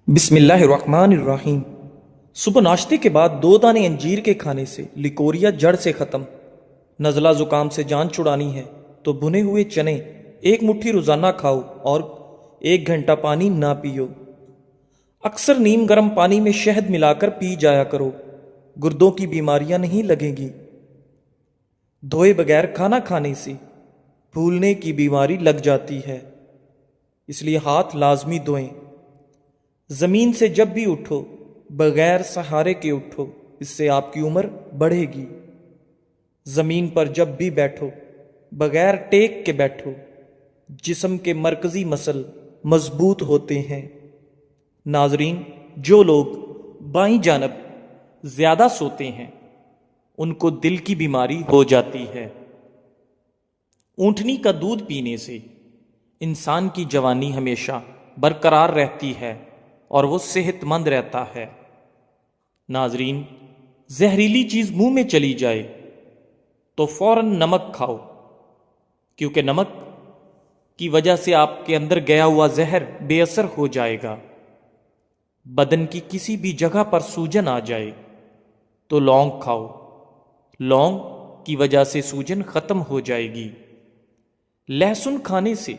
بسم اللہ الرحمن الرحیم۔ صبح ناشتے کے بعد 2 دانے انجیر کے کھانے سے لیکوریا جڑ سے ختم۔ نزلہ زکام سے جان چھڑانی ہے تو بھنے ہوئے چنے 1 مٹھی روزانہ کھاؤ اور 1 گھنٹہ پانی نہ پیو۔ اکثر نیم گرم پانی میں شہد ملا کر پی جایا کرو، گردوں کی بیماریاں نہیں لگیں گی۔ دھوئے بغیر کھانا کھانے سے پھولنے کی بیماری لگ جاتی ہے، اس لیے ہاتھ لازمی دھوئیں۔ زمین سے جب بھی اٹھو بغیر سہارے کے اٹھو، اس سے آپ کی عمر بڑھے گی۔ زمین پر جب بھی بیٹھو بغیر ٹیک کے بیٹھو، جسم کے مرکزی مسل مضبوط ہوتے ہیں۔ ناظرین، جو لوگ بائیں جانب زیادہ سوتے ہیں ان کو دل کی بیماری ہو جاتی ہے۔ اونٹنی کا دودھ پینے سے انسان کی جوانی ہمیشہ برقرار رہتی ہے اور وہ صحت مند رہتا ہے۔ ناظرین، زہریلی چیز منہ میں چلی جائے تو فوراً نمک کھاؤ، کیونکہ نمک کی وجہ سے آپ کے اندر گیا ہوا زہر بے اثر ہو جائے گا۔ بدن کی کسی بھی جگہ پر سوجن آ جائے تو لونگ کھاؤ، لونگ کی وجہ سے سوجن ختم ہو جائے گی۔ لہسن کھانے سے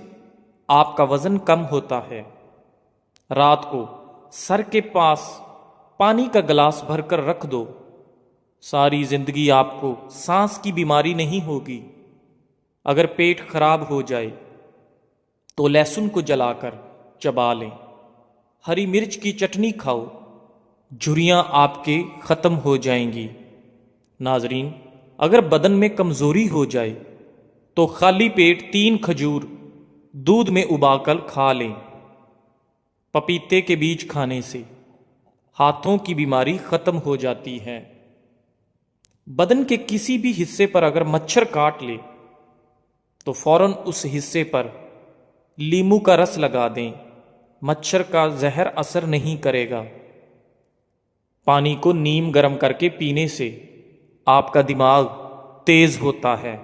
آپ کا وزن کم ہوتا ہے۔ رات کو سر کے پاس پانی کا گلاس بھر کر رکھ دو، ساری زندگی آپ کو سانس کی بیماری نہیں ہوگی۔ اگر پیٹ خراب ہو جائے تو لہسن کو جلا کر چبا لیں۔ ہری مرچ کی چٹنی کھاؤ، جھریاں آپ کے ختم ہو جائیں گی۔ ناظرین، اگر بدن میں کمزوری ہو جائے تو خالی پیٹ 3 کھجور دودھ میں ابال کر کھا لیں۔ پپیتے کے بیج کھانے سے ہاتھوں کی بیماری ختم ہو جاتی ہے۔ بدن کے کسی بھی حصے پر اگر مچھر کاٹ لے تو فوراً اس حصے پر لیموں کا رس لگا دیں، مچھر کا زہر اثر نہیں کرے گا۔ پانی کو نیم گرم کر کے پینے سے آپ کا دماغ تیز ہوتا ہے۔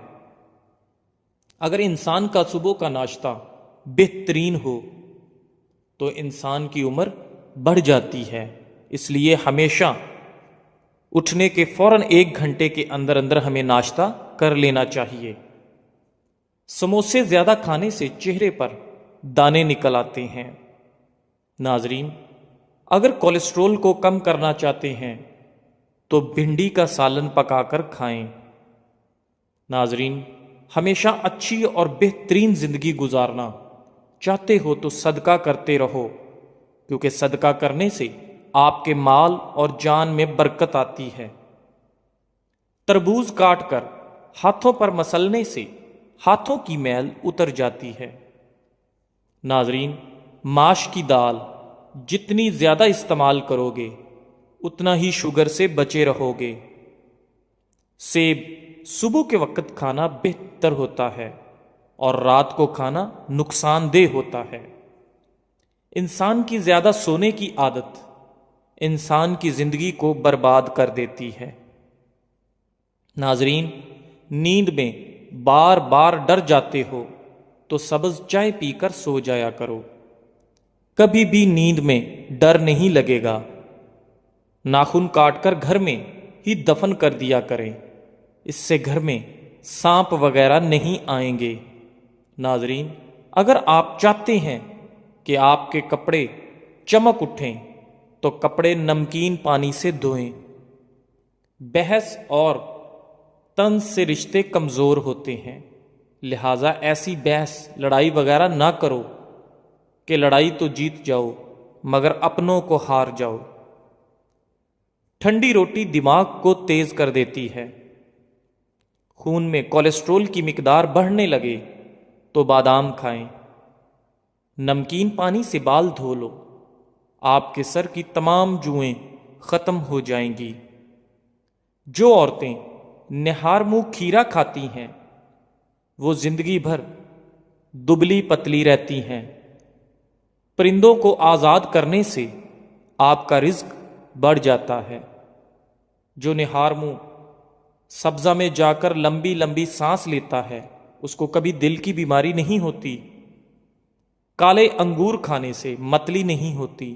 اگر انسان کا صبح کا ناشتہ بہترین ہو تو انسان کی عمر بڑھ جاتی ہے، اس لیے ہمیشہ اٹھنے کے فوراً 1 گھنٹے کے اندر اندر ہمیں ناشتہ کر لینا چاہیے۔ سموسے زیادہ کھانے سے چہرے پر دانے نکل آتے ہیں۔ ناظرین، اگر کولیسٹرول کو کم کرنا چاہتے ہیں تو بھنڈی کا سالن پکا کر کھائیں۔ ناظرین، ہمیشہ اچھی اور بہترین زندگی گزارنا چاہتے ہو تو صدقہ کرتے رہو، کیونکہ صدقہ کرنے سے آپ کے مال اور جان میں برکت آتی ہے۔ تربوز کاٹ کر ہاتھوں پر مسلنے سے ہاتھوں کی میل اتر جاتی ہے۔ ناظرین، ماش کی دال جتنی زیادہ استعمال کرو گے اتنا ہی شوگر سے بچے رہو گے۔ سیب صبح کے وقت کھانا بہتر ہوتا ہے اور رات کو کھانا نقصان دہ ہوتا ہے۔ انسان کی زیادہ سونے کی عادت انسان کی زندگی کو برباد کر دیتی ہے۔ ناظرین، نیند میں بار بار ڈر جاتے ہو تو سبز چائے پی کر سو جایا کرو، کبھی بھی نیند میں ڈر نہیں لگے گا۔ ناخن کاٹ کر گھر میں ہی دفن کر دیا کریں، اس سے گھر میں سانپ وغیرہ نہیں آئیں گے۔ ناظرین، اگر آپ چاہتے ہیں کہ آپ کے کپڑے چمک اٹھیں تو کپڑے نمکین پانی سے دھوئیں۔ بحث اور طنز سے رشتے کمزور ہوتے ہیں، لہٰذا ایسی بحث لڑائی وغیرہ نہ کرو کہ لڑائی تو جیت جاؤ مگر اپنوں کو ہار جاؤ۔ ٹھنڈی روٹی دماغ کو تیز کر دیتی ہے۔ خون میں کولیسٹرول کی مقدار بڑھنے لگے تو بادام کھائیں۔ نمکین پانی سے بال دھو لو، آپ کے سر کی تمام جوئیں ختم ہو جائیں گی۔ جو عورتیں نہار منہ کھیرا کھاتی ہیں وہ زندگی بھر دبلی پتلی رہتی ہیں۔ پرندوں کو آزاد کرنے سے آپ کا رزق بڑھ جاتا ہے۔ جو نہار منہ سبزہ میں جا کر لمبی لمبی سانس لیتا ہے اس کو کبھی دل کی بیماری نہیں ہوتی۔ کالے انگور کھانے سے متلی نہیں ہوتی۔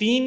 3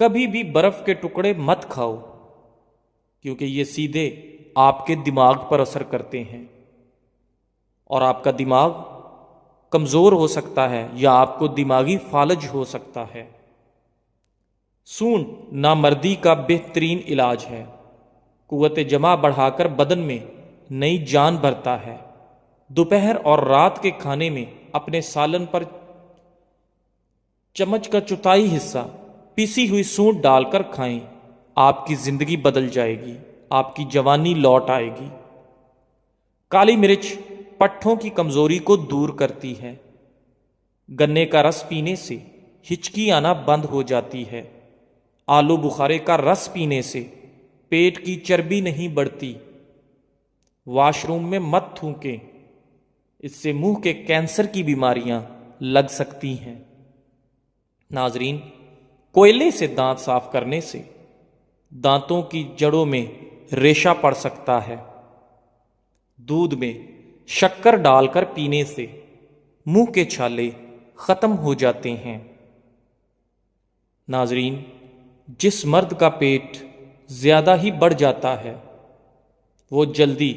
کبھی بھی برف کے ٹکڑے مت کھاؤ، کیونکہ یہ سیدھے آپ کے دماغ پر اثر کرتے ہیں اور آپ کا دماغ کمزور ہو سکتا ہے یا آپ کو دماغی فالج ہو سکتا ہے۔ سونٹ نامردی کا بہترین علاج ہے، قوت جمع بڑھا کر بدن میں نئی جان بھرتا ہے۔ دوپہر اور رات کے کھانے میں اپنے سالن پر چمچ کا چوتھائی حصہ پیسی ہوئی سونٹ ڈال کر کھائیں، آپ کی زندگی بدل جائے گی، آپ کی جوانی لوٹ آئے گی۔ کالی مرچ پٹھوں کی کمزوری کو دور کرتی ہے۔ گنے کا رس پینے سے ہچکی آنا بند ہو جاتی ہے۔ آلو بخارے کا رس پینے سے پیٹ کی چربی نہیں بڑھتی۔ واش روم میں مت تھوکیں، اس سے منہ کے کینسر کی بیماریاں لگ سکتی ہیں۔ ناظرین، کوئلے سے دانت صاف کرنے سے دانتوں کی جڑوں میں ریشہ پڑ سکتا ہے۔ دودھ میں شکر ڈال کر پینے سے منہ کے چھالے ختم ہو جاتے ہیں۔ ناظرین، جس مرد کا پیٹ زیادہ ہی بڑھ جاتا ہے وہ جلدی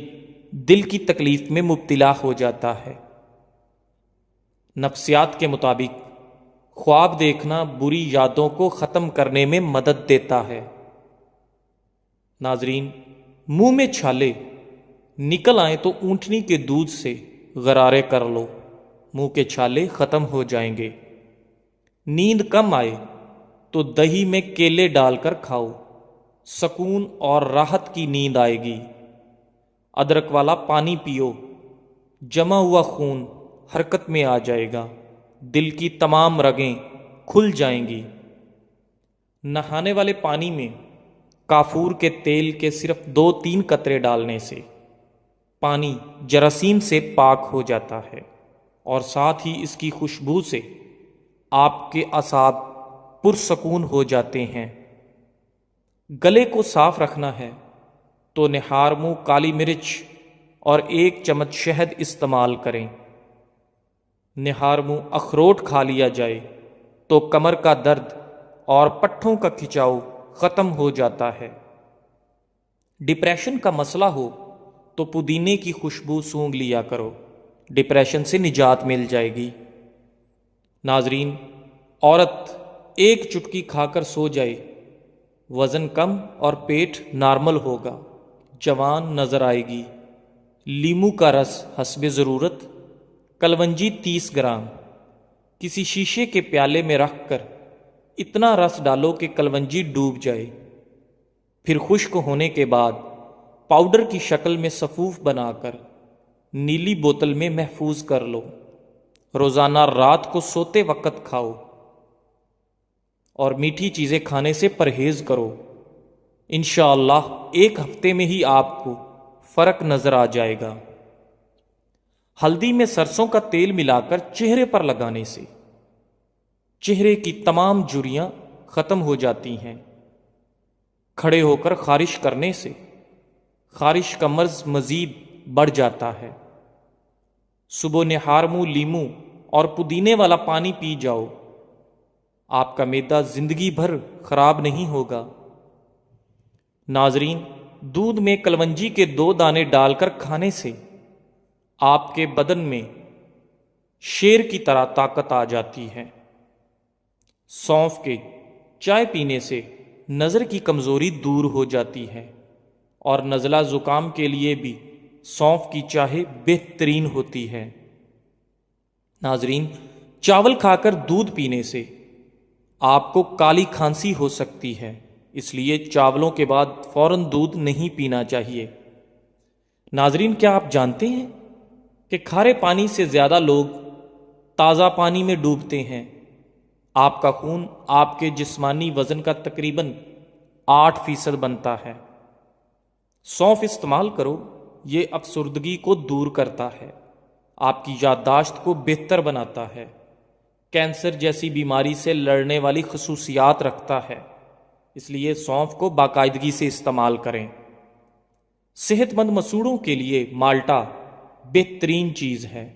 دل کی تکلیف میں مبتلا ہو جاتا ہے۔ نفسیات کے مطابق خواب دیکھنا بری یادوں کو ختم کرنے میں مدد دیتا ہے۔ ناظرین، منہ میں چھالے نکل آئیں تو اونٹنی کے دودھ سے غرارے کر لو، منہ کے چھالے ختم ہو جائیں گے۔ نیند کم آئے تو دہی میں کیلے ڈال کر کھاؤ، سکون اور راحت کی نیند آئے گی۔ ادرک والا پانی پیو، جمع ہوا خون حرکت میں آ جائے گا، دل کی تمام رگیں کھل جائیں گی۔ نہانے والے پانی میں کافور کے تیل کے صرف 2-3 قطرے ڈالنے سے پانی جراثیم سے پاک ہو جاتا ہے اور ساتھ ہی اس کی خوشبو سے آپ کے اعصاب پرسکون ہو جاتے ہیں۔ گلے کو صاف رکھنا ہے تو نہار منہ کالی مرچ اور 1 چمچ شہد استعمال کریں۔ نہار منہ اخروٹ کھا لیا جائے تو کمر کا درد اور پٹھوں کا کھچاؤ ختم ہو جاتا ہے۔ ڈپریشن کا مسئلہ ہو تو پودینے کی خوشبو سونگھ لیا کرو، ڈپریشن سے نجات مل جائے گی۔ ناظرین، عورت 1 چٹکی کھا کر سو جائے، وزن کم اور پیٹ نارمل ہوگا، جوان نظر آئے گی۔ لیمو کا رس حسب ضرورت، کلونجی 30 گرام کسی شیشے کے پیالے میں رکھ کر اتنا رس ڈالو کہ کلونجی ڈوب جائے، پھر خشک ہونے کے بعد پاؤڈر کی شکل میں صفوف بنا کر نیلی بوتل میں محفوظ کر لو۔ روزانہ رات کو سوتے وقت کھاؤ اور میٹھی چیزیں کھانے سے پرہیز کرو۔ انشاءاللہ 1 ہفتے میں ہی آپ کو فرق نظر آ جائے گا۔ ہلدی میں سرسوں کا تیل ملا کر چہرے پر لگانے سے چہرے کی تمام جھریاں ختم ہو جاتی ہیں۔ کھڑے ہو کر خارش کرنے سے خارش کا مرض مزید بڑھ جاتا ہے۔ صبح نہار منہ لیمو اور پودینے والا پانی پی جاؤ، آپ کا معدہ زندگی بھر خراب نہیں ہوگا۔ ناظرین، دودھ میں کلونجی کے 2 دانے ڈال کر کھانے سے آپ کے بدن میں شیر کی طرح طاقت آ جاتی ہے۔ سونف کے چائے پینے سے نظر کی کمزوری دور ہو جاتی ہے اور نزلہ زکام کے لیے بھی سونف کی چائے بہترین ہوتی ہے۔ ناظرین، چاول کھا کر دودھ پینے سے آپ کو کالی کھانسی ہو سکتی ہے، اس لیے چاولوں کے بعد فوراً دودھ نہیں پینا چاہیے۔ ناظرین، کیا آپ جانتے ہیں کہ کھارے پانی سے زیادہ لوگ تازہ پانی میں ڈوبتے ہیں؟ آپ کا خون آپ کے جسمانی وزن کا تقریباً 8% بنتا ہے۔ سونف استعمال کرو، یہ افسردگی کو دور کرتا ہے، آپ کی یادداشت کو بہتر بناتا ہے، کینسر جیسی بیماری سے لڑنے والی خصوصیات رکھتا ہے، اس لیے سونف کو باقاعدگی سے استعمال کریں۔ صحت مند مسوڑوں کے لیے مالٹا بہترین چیز ہے۔